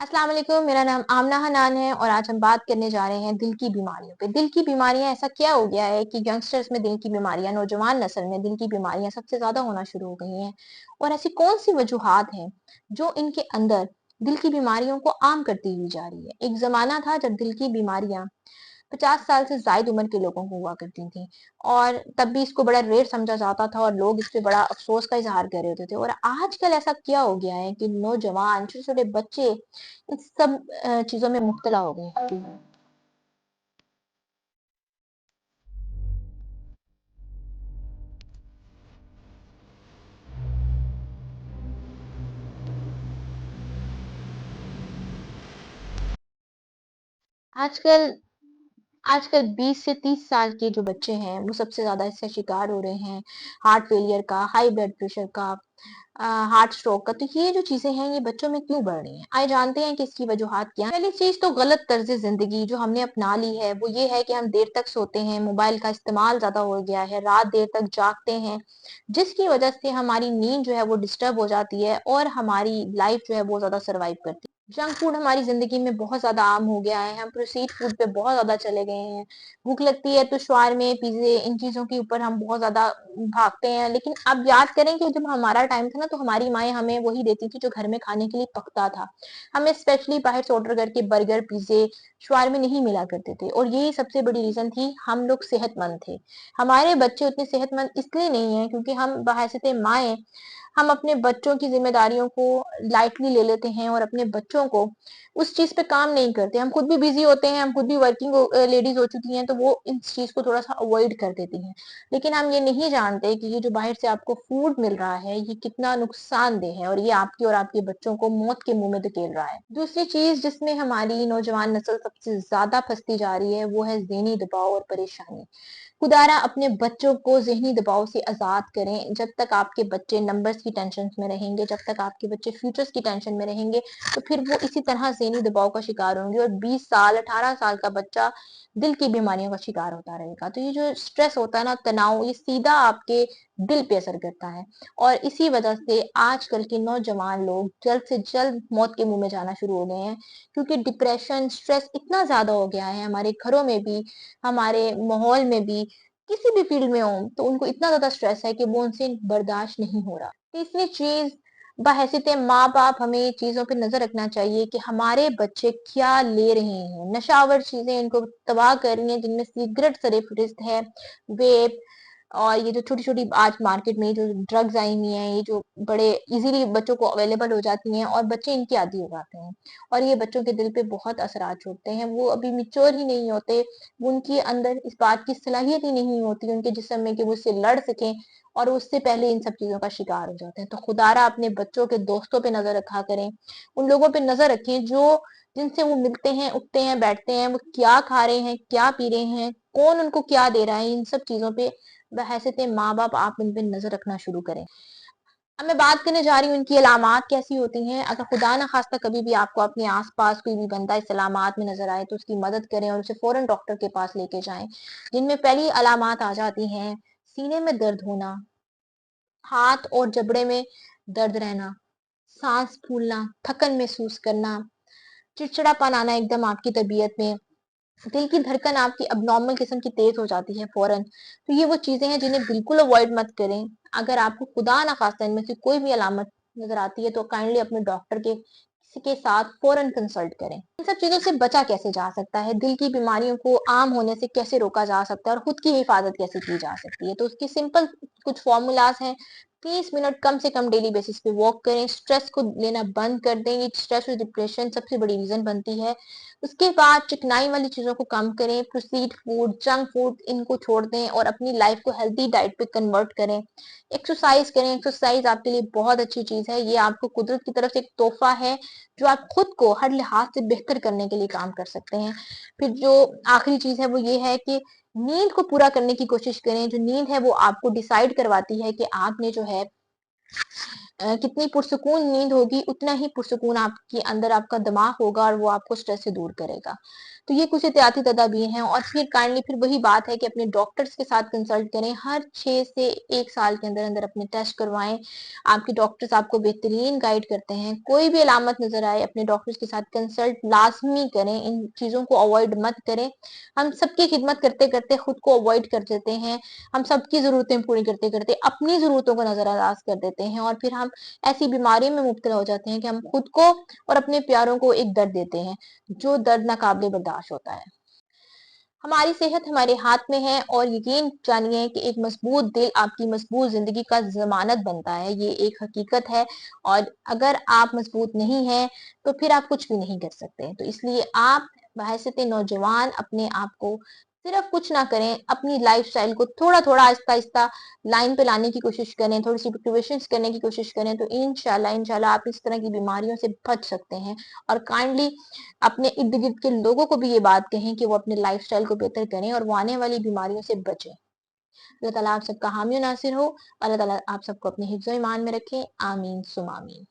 अस्सलाम वालेकुम, मेरा नाम आमना हनान है और आज हम बात करने जा रहे हैं दिल की बीमारियों पे। दिल की बीमारियां ऐसा क्या हो गया है कि यंगस्टर्स में दिल की बीमारियां, नौजवान नस्ल में दिल की बीमारियां सबसे ज्यादा होना शुरू हो गई हैं। और ऐसी कौन सी वजूहात हैं जो इनके अंदर दिल की बीमारियों को आम करती हुई जा रही है। एक जमाना था जब दिल की बीमारियां 50 साल से ज्यादा उम्र के लोगों को हुआ करती थी और तब भी इसको बड़ा रेयर समझा जाता था और लोग इस पे बड़ा अफसोस का इजहार कर रहे होते थे। और आजकल ऐसा क्या हो गया है कि नौजवान छोटे छोटे बच्चे इन सब चीजों में मुब्तला हो गए हैं। आजकल आजकल 20 से 30 साल के जो बच्चे हैं वो सबसे ज्यादा इससे शिकार हो रहे हैं। हार्ट फेलियर का, हाई ब्लड प्रेशर का, हार्ट स्ट्रोक का। तो ये जो चीजें हैं ये बच्चों में क्यों बढ़ रही हैं? आइए जानते हैं कि इसकी वजूहात क्या है। पहली चीज तो गलत तर्ज जिंदगी जो हमने अपना ली है वो ये है कि हम देर तक सोते हैं, मोबाइल का इस्तेमाल ज्यादा हो गया है, रात देर तक जागते हैं, जिसकी वजह से हमारी नींद जो है वो डिस्टर्ब हो जाती है और हमारी लाइफ जो है बहुत ज्यादा सर्वाइव करती है। जंक फूड हमारी जिंदगी में बहुत ज्यादा आम हो गया है, हम प्रोसीड फूड पे बहुत ज्यादा चले गए हैं। भूख लगती है तो शवारमे, पिज़्ज़े, इन चीज़ों के ऊपर हम बहुत ज़्यादा भागते हैं। लेकिन अब याद करें कि जब हमारा टाइम था ना तो हमारी माएँ हमें वही देती थी जो घर में खाने के लिए पकता था। हमें स्पेशली बाहर से ऑर्डर करके बर्गर, पिज़्ज़े, शवारमे नहीं मिला करते थे और यही सबसे बड़ी रीज़न थी, हम लोग सेहतमंद थे। हमारे बच्चे उतने सेहतमंद इसलिए नहीं हैं क्योंकि हम बहैसियत माएँ हम अपने बच्चों की ज़िम्मेदारियों को लाइटली ले लेते हैं और अपने बच्चों को उस चीज़ पे काम नहीं करते। हम खुद भी बिज़ी होते हैं, हम खुद भी वर्किंग लेडीज़ हो चुकी हैं, तो वो इस चीज़ को थोड़ा-सा अवॉइड कर देती हैं। लेकिन हम ये नहीं जानते कि ये जो बाहर से आपको फूड मिल रहा है, ये कितना नुकसानदेह है और ये आपकी और आपके बच्चों को मौत के मुँह में धकेल रहा है। दूसरी चीज़ जिसमें हमारी नौजवान नस्ल सबसे ज़्यादा फँसती जा रही है, वो है ज़हनी दबाव और परेशानी। खुदारा अपने बच्चों को ज़हनी दबाव से आज़ाद करें। जब तक आपके बच्चे नंबर्स की टेंशन में रहेंगे, जब तक आपके बच्चे फ्यूचर्स की टेंशन में रहेंगे, तो फिर वो इसी तरह ज़हनी दबाव का शिकार होंगे और 20 साल, 18 साल का बच्चा दिल की बीमारियों का शिकार होता रहेगा। तो ये जो स्ट्रेस होता है ना, तनाव, ये सीधा आपके दिल पे असर करता है और इसी वजह से आजकल के नौजवान लोग जल्द से जल्द मौत के मुँह में जाना शुरू हो गए हैं क्योंकि डिप्रेशन, स्ट्रेस इतना ज़्यादा हो गया है हमारे घरों में भी, हमारे माहौल में भी, किसी भी फील्ड में हो तो उनको इतना ज्यादा स्ट्रेस है कि वो उनसे बर्दाश्त नहीं हो रहा। तीसरी चीज, बहैसियत माँ बाप हमें ये चीजों पे नजर रखना चाहिए कि हमारे बच्चे क्या ले रहे हैं। नशावर चीजें इनको तबाह कर रही हैं जिनमें सिगरेट सरफहरिस्त है, वेप और ये जो छोटी छोटी आज मार्केट में जो ड्रग्स आई हुई हैं, ये जो बड़े इजीली बच्चों को अवेलेबल हो जाती हैं और बच्चे इनके आदी हो जाते हैं और ये बच्चों के दिल पे बहुत असरात छोड़ते हैं। वो अभी मिच्योर ही नहीं होते, उनके अंदर इस बात की सलाहियत ही नहीं होती उनके जिस्म में कि वो उससे लड़ सकें और उससे पहले इन सब चीजों का शिकार हो जाते हैं। तो खुदारा अपने बच्चों के दोस्तों पे नजर रखा करें, उन लोगों पे नजर रखें जो जिनसे वो मिलते हैं, उठते हैं, बैठते हैं, वो क्या खा रहे हैं, क्या पी रहे हैं, कौन उनको क्या दे रहा है। इन सब चीजों पे बहैसियत माँ बाप आप इन पे नजर रखना शुरू करें। अब मैं बात करने जा रही हूँ इनकी अलामात कैसी होती हैं। अगर खुदा ना खास्ता कभी भी आपको अपने आस-पास कोई भी बंदा इस अलामात में नज़र आए तो उसकी मदद करें और उसे फ़ौरन डॉक्टर के पास लेके जाएँ। जिनमें पहली अलामात आ जाती हैं, सीने में दर्द होना, हाथ और जबड़े में दर्द रहना, साँस फूलना, थकन महसूस करना, चिड़चिड़ापन आना एकदम आपकी तबीयत में, दिल की धड़कन आपकी अबनॉर्मल किस्म की तेज हो जाती है फौरन। तो ये वो चीजें हैं जिन्हें बिल्कुल अवॉइड मत करें। अगर आपको खुदा ना खास्ता इनमें से कोई भी अलामत नजर आती है तो काइंडली अपने डॉक्टर के किसी के साथ फौरन कंसल्ट करें। इन सब चीजों से बचा कैसे जा सकता है, दिल की बीमारियों को आम होने से कैसे रोका जा सकता है और खुद की हिफाजत कैसे की जा सकती है, तो उसकी सिंपल कुछ फॉर्मूलाज हैं। 30 मिनट कम से कम डेली बेसिस पे वॉक करें, स्ट्रेस को लेना बंद कर दें, ये स्ट्रेस और डिप्रेशन सबसे बड़ी रीजन बनती है। उसके बाद चिकनाई वाली चीजों को कम करें, प्रोसीड फूड, जंक फूड इनको छोड़ दें और अपनी लाइफ को हेल्दी डाइट पे कन्वर्ट करें। एक्सरसाइज करें, एक्सरसाइज आपके लिए बहुत अच्छी चीज है, ये आपको कुदरत की तरफ से एक तोहफा है जो आप खुद को हर लिहाज से बेहतर करने के लिए काम कर सकते हैं। फिर जो आखिरी चीज है वो ये है कि नींद को पूरा करने की कोशिश करें। जो नींद है वो आपको डिसाइड करवाती है कि आपने जो है कितनी पुरसुकून नींद होगी, उतना ही पुरसुकून आपके अंदर आपका दिमाग होगा और वो आपको स्ट्रेस से दूर करेगा। तो ये कुछ एहतियाती तदाबीर हैं, और फिर काइंडली फिर वही बात है कि अपने डॉक्टर्स के साथ कंसल्ट करें। हर 6 से 1 साल के अंदर-अंदर अपने टेस्ट करवाएँ। आपके डॉक्टर्स आपको बेहतरीन गाइड करते हैं। कोई भी अलामत नज़र आए, अपने डॉक्टर्स के साथ कंसल्ट लाज़मी करें। इन चीज़ों को अवॉइड मत करें। हम सबकी खिदमत करते-करते खुद को अवॉइड कर देते हैं। हम सबकी ज़रूरतें पूरी करते-करते अपनी ज़रूरतों को नज़रअंदाज कर देते हैं, और फिर हम ऐसी बीमारी में मुब्तला हो जाते हैं कि हम खुद को और अपने प्यारों को एक दर्द देते हैं, जो दर्द नाकाबिले बर्दाश्त होता है। हमारी सेहत हमारे हाथ में है, और यकीन जानिए कि एक मजबूत दिल आपकी मजबूत ज़िंदगी का ज़मानत बनता है, ये एक हकीकत है। और अगर आप मजबूत नहीं हैं, तो फिर आप कुछ भी नहीं कर सकते। तो इसलिए आप बहैसियत नौजवान अपने आप को सिर्फ कुछ ना करें, अपनी लाइफ़स्टाइल को थोड़ा-थोड़ा, आहिस्ता-आहिस्ता लाइन पे लाने की कोशिश करें, थोड़ी-सी प्रिपरेशंस करने की कोशिश करें, तो इंशाल्लाह आप इस तरह की बीमारियों से बच सकते हैं। और काइंडली अपने इर्द-गिर्द के लोगों को भी ये बात कहें कि वो अपने लाइफ़स्टाइल को बेहतर करें और वो आने वाली बीमारियों से बचें। अल्लाह ताला आप सबका हामी और नासिर हो। अल्लाह ताला आप सबको अपने हिफ्ज़-ओ-ईमान में रखें। आमीन सुम्मा आमीन।